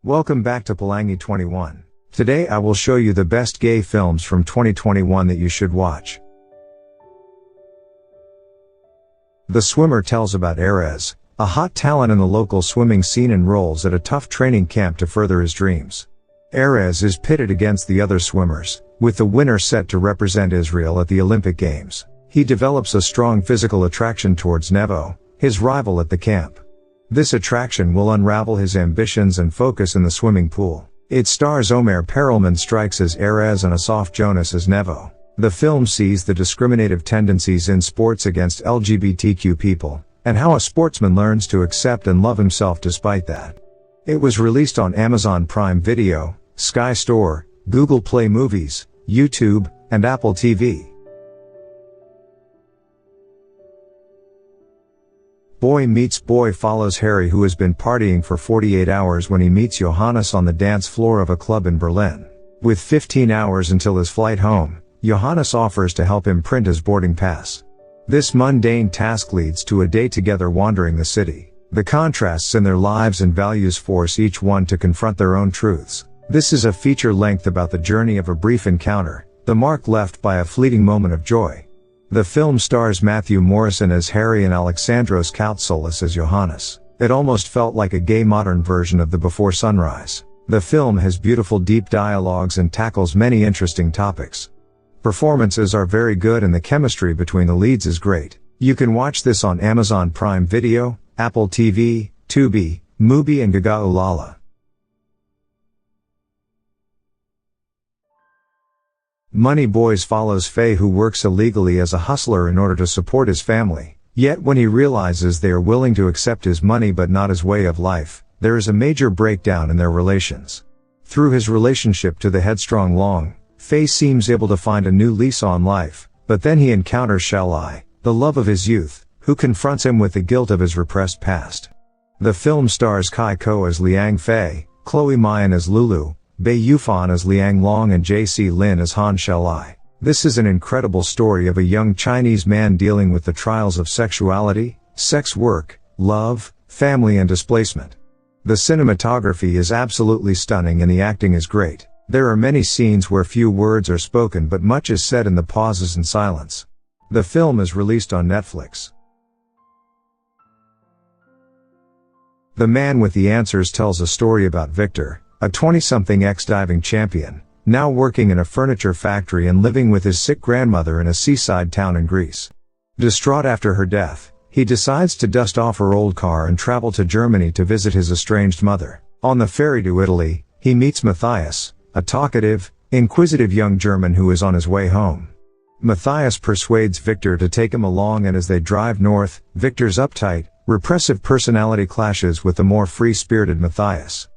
Welcome back to Pelangi 21. Today I will show you the best gay films from 2021 that you should watch. The Swimmer tells about Erez, a hot talent in the local swimming scene enrolls at a tough training camp to further his dreams. Erez is pitted against the other swimmers, with the winner set to represent Israel at the Olympic Games. He develops a strong physical attraction towards Nevo, his rival at the camp. This attraction will unravel his ambitions and focus in the swimming pool. It stars Omer Perelman strikes as Erez and Asaf Jonas as Nevo. The film sees the discriminative tendencies in sports against LGBTQ people, and how a sportsman learns to accept and love himself despite that. It was released on Amazon Prime Video, Sky Store, Google Play Movies, YouTube, and Apple TV. Boy Meets Boy follows Harry, who has been partying for 48 hours when he meets Johannes on the dance floor of a club in Berlin. With 15 hours until his flight home, Johannes offers to help him print his boarding pass. This mundane task leads to a day together wandering the city. The contrasts in their lives and values force each one to confront their own truths. This is a feature length about the journey of a brief encounter, the mark left by a fleeting moment of joy. The film stars Matthew Morrison as Harry and Alexandros Koutsolis as Johannes. It almost felt like a gay modern version of The Before Sunrise. The film has beautiful deep dialogues and tackles many interesting topics. Performances are very good and the chemistry between the leads is great. You can watch this on Amazon Prime Video, Apple TV, Tubi, Mubi and Gaga Ulala. Moneyboys follows Faye, who works illegally as a hustler in order to support his family. Yet when he realizes they are willing to accept his money but not his way of life, there is a major breakdown in their relations. Through his relationship to the headstrong Long, Faye seems able to find a new lease on life, but then he encounters Shalai, the love of his youth, who confronts him with the guilt of his repressed past. The film stars Kai Ko as Liang Fei, Chloe Mayan as Lulu, Bei Yufan as Liang Long and J.C. Lin as Han Shalai. This is an incredible story of a young Chinese man dealing with the trials of sexuality, sex work, love, family and displacement. The cinematography is absolutely stunning and the acting is great. There are many scenes where few words are spoken but much is said in the pauses and silence. The film is released on Netflix. The Man with the Answers tells a story about Victor, a 20-something ex-diving champion, now working in a furniture factory and living with his sick grandmother in a seaside town in Greece. Distraught after her death, he decides to dust off her old car and travel to Germany to visit his estranged mother. On the ferry to Italy, he meets Matthias, a talkative, inquisitive young German who is on his way home. Matthias persuades Victor to take him along, and as they drive north, Victor's uptight, repressive personality clashes with the more free-spirited Matthias.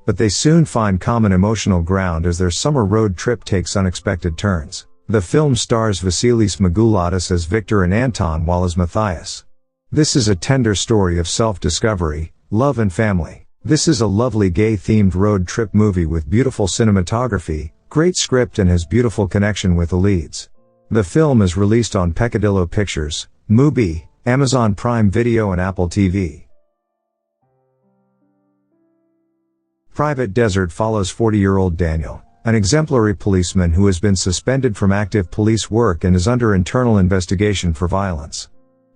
But they soon find common emotional ground as their summer road trip takes unexpected turns. The film stars Vasilis Magouladis as Victor and Anton Wall as Matthias. This is a tender story of self-discovery, love and family. This is a lovely gay-themed road trip movie with beautiful cinematography, great script and has beautiful connection with the leads. The film is released on Peccadillo Pictures, Mubi, Amazon Prime Video and Apple TV. Private Desert follows 40-year-old Daniel, an exemplary policeman who has been suspended from active police work and is under internal investigation for violence.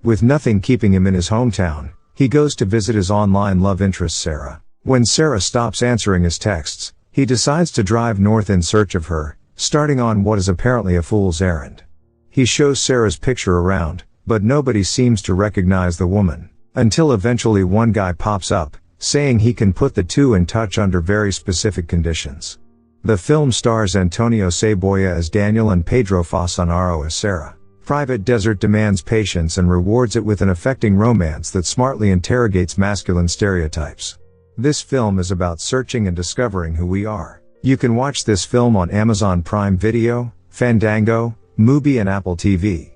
With nothing keeping him in his hometown, he goes to visit his online love interest Sarah. When Sarah stops answering his texts, he decides to drive north in search of her, starting on what is apparently a fool's errand. He shows Sarah's picture around, but nobody seems to recognize the woman, until eventually one guy pops up, saying he can put the two in touch under very specific conditions. The film stars Antonio Cebolla as Daniel and Pedro Fasanaro as Sarah. Private Desert demands patience and rewards it with an affecting romance that smartly interrogates masculine stereotypes. This film is about searching and discovering who we are. You can watch this film on Amazon Prime Video, Fandango, Mubi and Apple TV.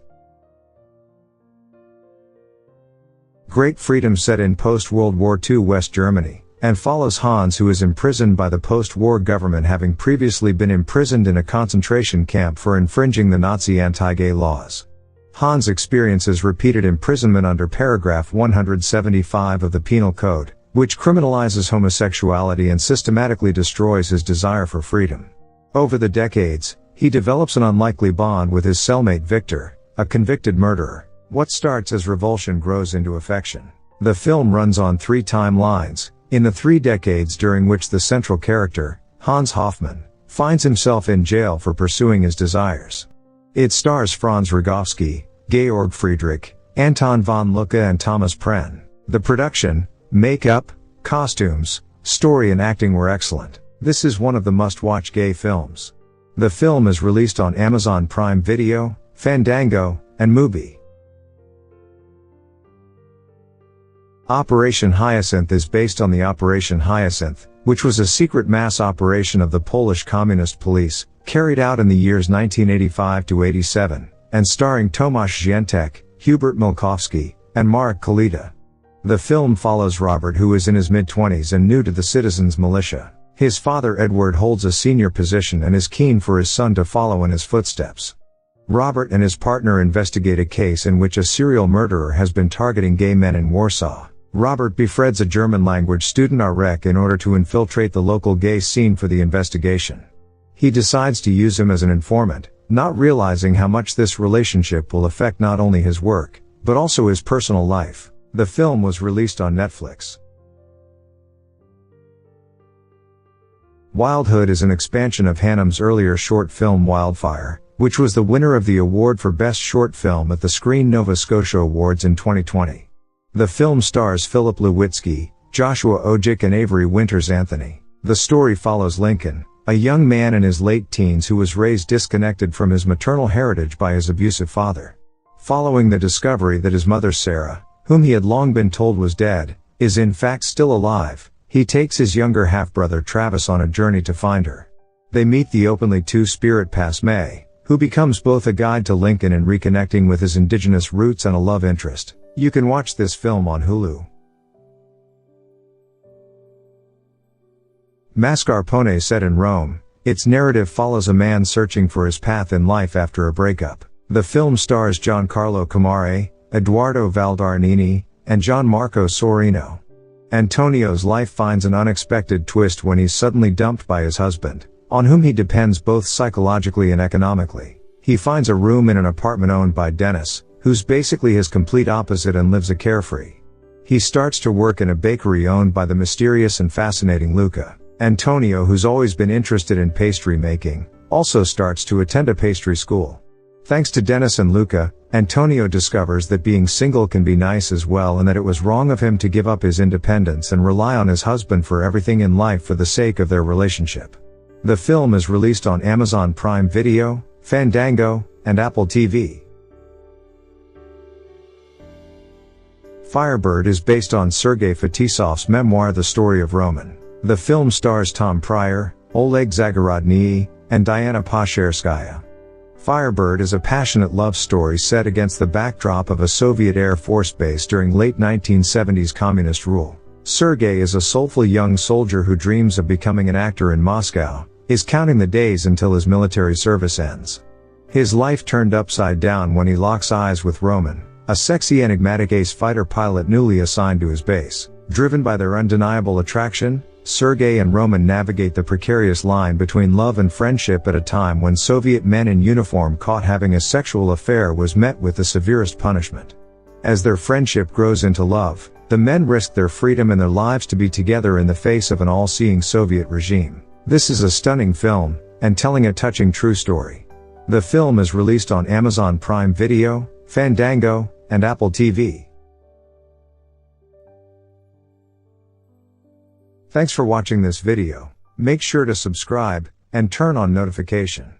Great Freedom set in post-World War II West Germany, and follows Hans, who is imprisoned by the post-war government, having previously been imprisoned in a concentration camp for infringing the Nazi anti-gay laws. Hans experiences repeated imprisonment under paragraph 175 of the Penal Code, which criminalizes homosexuality and systematically destroys his desire for freedom. Over the decades, he develops an unlikely bond with his cellmate Victor, a convicted murderer. What starts as revulsion grows into affection. The film runs on 3 timelines, in the 3 decades during which the central character, Hans Hoffmann, finds himself in jail for pursuing his desires. It stars Franz Rogowski, Georg Friedrich, Anton von Lucke and Thomas Prenn. The production, makeup, costumes, story and acting were excellent. This is one of the must-watch gay films. The film is released on Amazon Prime Video, Fandango, and Mubi. Operation Hyacinth is based on the Operation Hyacinth, which was a secret mass operation of the Polish Communist Police, carried out in the years 1985 to 87, and starring Tomasz Zientek, Hubert Milkowski, and Marek Kalita. The film follows Robert, who is in his mid-20s and new to the Citizens Militia. His father Edward holds a senior position and is keen for his son to follow in his footsteps. Robert and his partner investigate a case in which a serial murderer has been targeting gay men in Warsaw. Robert befriends a German-language student Arek in order to infiltrate the local gay scene for the investigation. He decides to use him as an informant, not realizing how much this relationship will affect not only his work, but also his personal life. The film was released on Netflix. Wildhood is an expansion of Hannum's earlier short film Wildfire, which was the winner of the award for Best Short Film at the Screen Nova Scotia Awards in 2020. The film stars Philip Lewitsky, Joshua Ojic and Avery Winters Anthony. The story follows Lincoln, a young man in his late teens who was raised disconnected from his maternal heritage by his abusive father. Following the discovery that his mother Sarah, whom he had long been told was dead, is in fact still alive, he takes his younger half-brother Travis on a journey to find her. They meet the openly two-spirit Pasme, who becomes both a guide to Lincoln in reconnecting with his indigenous roots and a love interest. You can watch this film on Hulu. Mascarpone set in Rome, its narrative follows a man searching for his path in life after a breakup. The film stars Giancarlo Camare, Eduardo Valdarnini, and Gianmarco Sorino. Antonio's life finds an unexpected twist when he's suddenly dumped by his husband, on whom he depends both psychologically and economically. He finds a room in an apartment owned by Dennis, who's basically his complete opposite and lives a carefree. He starts to work in a bakery owned by the mysterious and fascinating Luca. Antonio, who's always been interested in pastry making, also starts to attend a pastry school. Thanks to Dennis and Luca, Antonio discovers that being single can be nice as well and that it was wrong of him to give up his independence and rely on his husband for everything in life for the sake of their relationship. The film is released on Amazon Prime Video, Fandango, and Apple TV. Firebird is based on Sergei Fetisov's memoir The Story of Roman. The film stars Tom Pryor, Oleg Zagorodny, and Diana Pascherskaya. Firebird is a passionate love story set against the backdrop of a Soviet Air Force base during late 1970s communist rule. Sergei is a soulful young soldier who dreams of becoming an actor in Moscow, is counting the days until his military service ends. His life turned upside down when he locks eyes with Roman, a sexy enigmatic ace fighter pilot newly assigned to his base. Driven by their undeniable attraction, Sergei and Roman navigate the precarious line between love and friendship at a time when Soviet men in uniform caught having a sexual affair was met with the severest punishment. As their friendship grows into love, the men risk their freedom and their lives to be together in the face of an all-seeing Soviet regime. This is a stunning film, and telling a touching true story. The film is released on Amazon Prime Video, Fandango, and Apple TV. Thanks for watching this video. Make sure to subscribe, and turn on notification.